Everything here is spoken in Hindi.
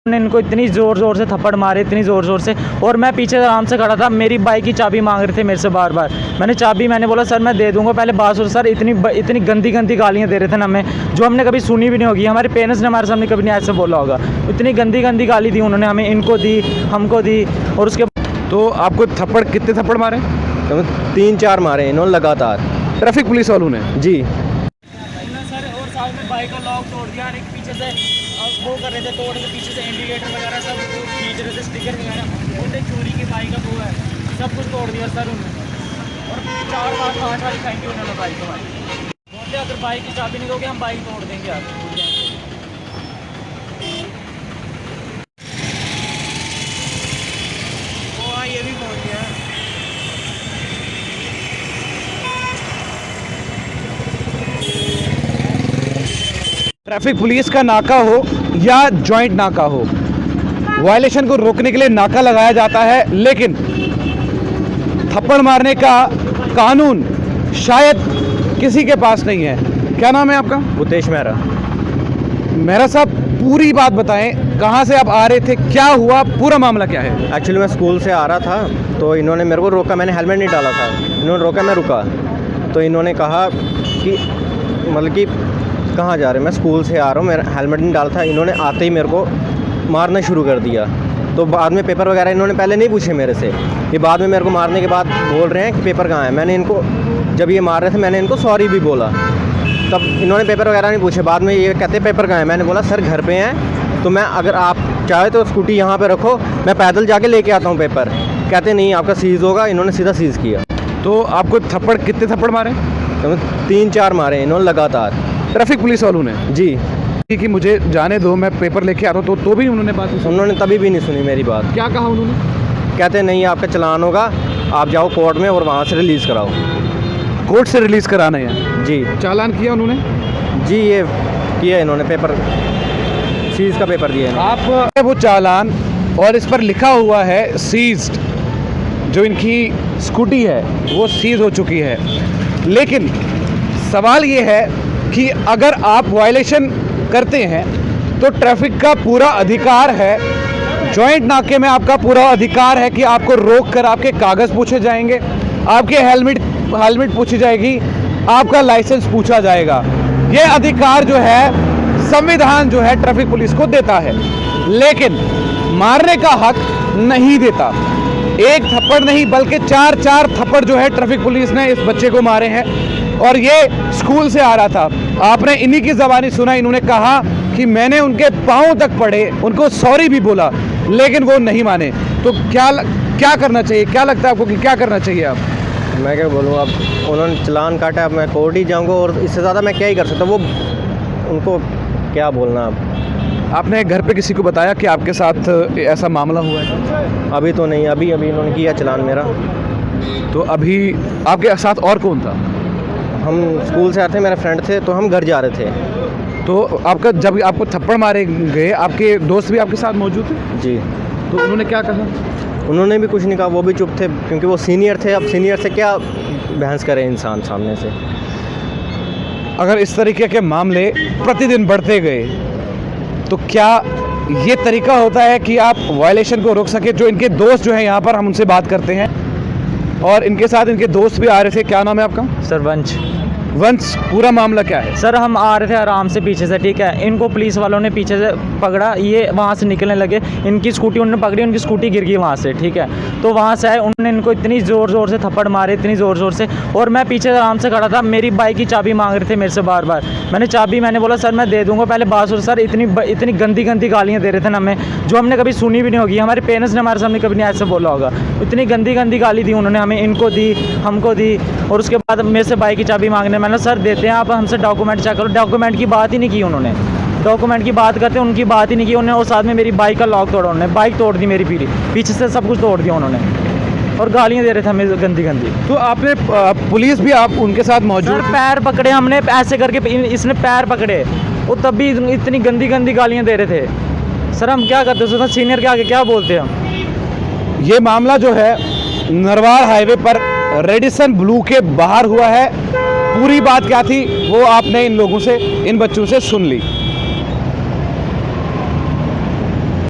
उन्होंने इनको इतनी ज़ोर से थप्पड़ मारे, इतनी ज़ोर से, और मैं पीछे आराम से खड़ा था। मेरी बाइक की चाबी मांग रहे थे मेरे से बार बार। मैंने बोला सर मैं दे दूंगा, पहले बात सुनो सर। इतनी गंदी गालियाँ दे रहे थे ना हमें, जो हमने कभी सुनी भी नहीं होगी। हमारे पेरेंट्स ने हमारे सामने कभी नहीं ऐसे बोला होगा। इतनी गंदी गाली दी उन्होंने हमें, इनको दी, हमको दी। और उसके तो आपको थप्पड़ कितने थप्पड़ मारे? तो 3-4 मारे इन्होंने लगातार, ट्रैफिक पुलिस वालों ने? जी सर। और साथ में बाइक का लॉक तोड़ दिया, और एक पीछे से वो कर रहे थे, तोड़ के पीछे से इंडिकेटर वगैरह सब खींच रहे थे, स्टिकर वगैरह। उनने चोरी की बाइक का वो है, सब कुछ तोड़ दिया सर उन्होंने। और 4 बार 5 बार फेंकी उन्होंने बाइक हमारी। बोलते अगर बाइक की चाबी नहीं दोगे हम बाइक तोड़ देंगे आप। वो ये भी बोल दिया। ट्रैफिक पुलिस का नाका हो या जॉइंट नाका हो, वायलेशन को रोकने के लिए नाका लगाया जाता है, लेकिन थप्पड़ मारने का कानून शायद किसी के पास नहीं है। क्या नाम है आपका? भूतेश मेहरा साहब, पूरी बात बताएं, कहाँ से आप आ रहे थे, क्या हुआ, पूरा मामला क्या है? एक्चुअली मैं स्कूल से आ रहा था, तो इन्होंने मेरे को रोका। मैंने हेलमेट नहीं डाला था, इन्होंने रोका, मैं रुका। तो इन्होंने कहा कि मतलब कि कहाँ जा रहे हैं? मैं स्कूल से आ रहा हूँ, मेरा हेलमेट नहीं डाला था। इन्होंने आते ही मेरे को मारना शुरू कर दिया। तो बाद में पेपर वगैरह इन्होंने पहले नहीं पूछे मेरे से, ये बाद में मेरे को मारने के बाद बोल रहे हैं कि पेपर कहाँ है। मैंने इनको, जब ये मार रहे थे, मैंने इनको सॉरी भी बोला, तब इन्होंने पेपर वगैरह नहीं पूछे। बाद में ये कहते पेपर कहाँ है। मैंने बोला सर घर पे हैं, तो मैं अगर आप चाहे तो स्कूटी यहाँ पे रखो, मैं पैदल जाके लेके आता हूँ पेपर। कहते नहीं आपका सीज़ होगा। इन्होंने सीधा सीज़ किया। तो आपको थप्पड़ कितने थप्पड़ मारे? तो 3-4 मारे इन्होंने लगातार, ट्रैफिक पुलिस वालों ने? जी। कि मुझे जाने दो, मैं पेपर लेके आता हूँ, तो भी उन्होंने बात नहीं सुनी? उन्होंने तभी भी नहीं सुनी मेरी बात। क्या कहा उन्होंने? कहते नहीं आपका चालान होगा, आप जाओ कोर्ट में और वहाँ से रिलीज़ कराओ। कोर्ट से रिलीज कराना है? जी। चालान किया उन्होंने? जी ये किया इन्होंने, पेपर सीज़ का पेपर दिया इन्होंने। आप वो चालान, और इस पर लिखा हुआ है सीज्ड, जो इनकी स्कूटी है वो सीज हो चुकी है। लेकिन सवाल ये है कि अगर आप वायलेशन करते हैं तो ट्रैफिक का पूरा अधिकार है, जॉइंट नाके में आपका पूरा अधिकार है कि आपको रोक कर आपके कागज़ पूछे जाएंगे, आपके हेलमेट पूछी जाएगी, आपका लाइसेंस पूछा जाएगा। ये अधिकार जो है संविधान जो है ट्रैफिक पुलिस को देता है, लेकिन मारने का हक नहीं देता। एक थप्पड़ नहीं बल्कि 4 थप्पड़ जो है ट्रैफिक पुलिस ने इस बच्चे को मारे हैं। और ये स्कूल से आ रहा था, आपने इन्हीं की ज़बानी सुना, इन्होंने कहा कि मैंने उनके पाँव तक पड़े, उनको सॉरी भी बोला, लेकिन वो नहीं माने। तो क्या करना चाहिए? क्या लगता है आपको कि क्या करना चाहिए? आप मैं क्या बोलूँ, अब उन्होंने चालान काटा, अब मैं कोर्ट ही जाऊँगा, और इससे ज़्यादा मैं क्या ही कर सकता हूँ। वो उनको क्या बोलना। अब आपने घर पे किसी को बताया कि आपके साथ ऐसा मामला हुआ है? अभी तो नहीं, अभी इन्होंने किया चालान मेरा। तो अभी आपके साथ और कौन था? हम स्कूल से आते थे, मेरे फ्रेंड थे, तो हम घर जा रहे थे। तो आपका जब आपको थप्पड़ मारे गए, आपके दोस्त भी आपके साथ मौजूद थे? जी। तो उन्होंने क्या कहा? उन्होंने भी कुछ नहीं कहा, वो भी चुप थे, क्योंकि वो सीनियर थे। अब सीनियर से क्या बहस करे इंसान सामने से। अगर इस तरीके के मामले प्रतिदिन बढ़ते गए तो क्या ये तरीका होता है कि आप वायलेशन को रोक सके? जो इनके दोस्त जो हैं यहाँ पर, हम उनसे बात करते हैं, और इनके साथ इनके दोस्त भी आ रहे थे। क्या नाम है आपका? सर वंश, पूरा मामला क्या है? सर हम आ रहे थे आराम से पीछे से, ठीक है। इनको पुलिस वालों ने पीछे से पकड़ा, ये वहाँ से निकलने लगे, इनकी स्कूटी उन्होंने पकड़ी, उनकी स्कूटी गिर गई वहाँ से, ठीक है। तो वहाँ से आए, उन्होंने इनको इतनी ज़ोर से थप्पड़ मारे, इतनी ज़ोर से, और मैं पीछे आराम से खड़ा था। मेरी बाइक की चाबी मांग रहे थे मेरे से बार बार। मैंने बोला सर मैं दे दूंगा, पहले बात सुनो सर। इतनी गंदी गालियाँ दे रहे थे ना हमें, जो हमने कभी सुनी भी नहीं होगी। हमारे पेरेंट्स ने हमारे सामने कभी नहीं ऐसे बोला होगा। इतनी गंदी गाली दी उन्होंने हमें, इनको दी, हमको दी। और उसके बाद मेरे से बाइक की चाबी मांगने, मैंने सर देते हैं आप, हमसे डॉक्यूमेंट चेक करो। डॉक्यूमेंट की बात ही नहीं की उन्होंने, डॉक्यूमेंट की बात करते उनकी बात ही नहीं की उन्होंने। और साथ में मेरी बाइक का लॉक तोड़ा उन्होंने, बाइक तोड़ दी मेरी, पीछे से सब कुछ तोड़ दिया उन्होंने, और गालियाँ दे रहे थे हमें गंदी। तो आपने पुलिस भी आप उनके साथ मौजूद? सर पैर पकड़े हमने, ऐसे करके इसने पैर पकड़े, और तब भी इतनी गंदी गालियाँ दे रहे थे। सर हम क्या करते हैं? सीनियर के आगे क्या बोलते हैं हम? ये मामला जो है नरवार हाईवे पर रेडिसन ब्लू के बाहर हुआ है। पूरी बात क्या थी वो आपने इन लोगों से, इन बच्चों से सुन ली।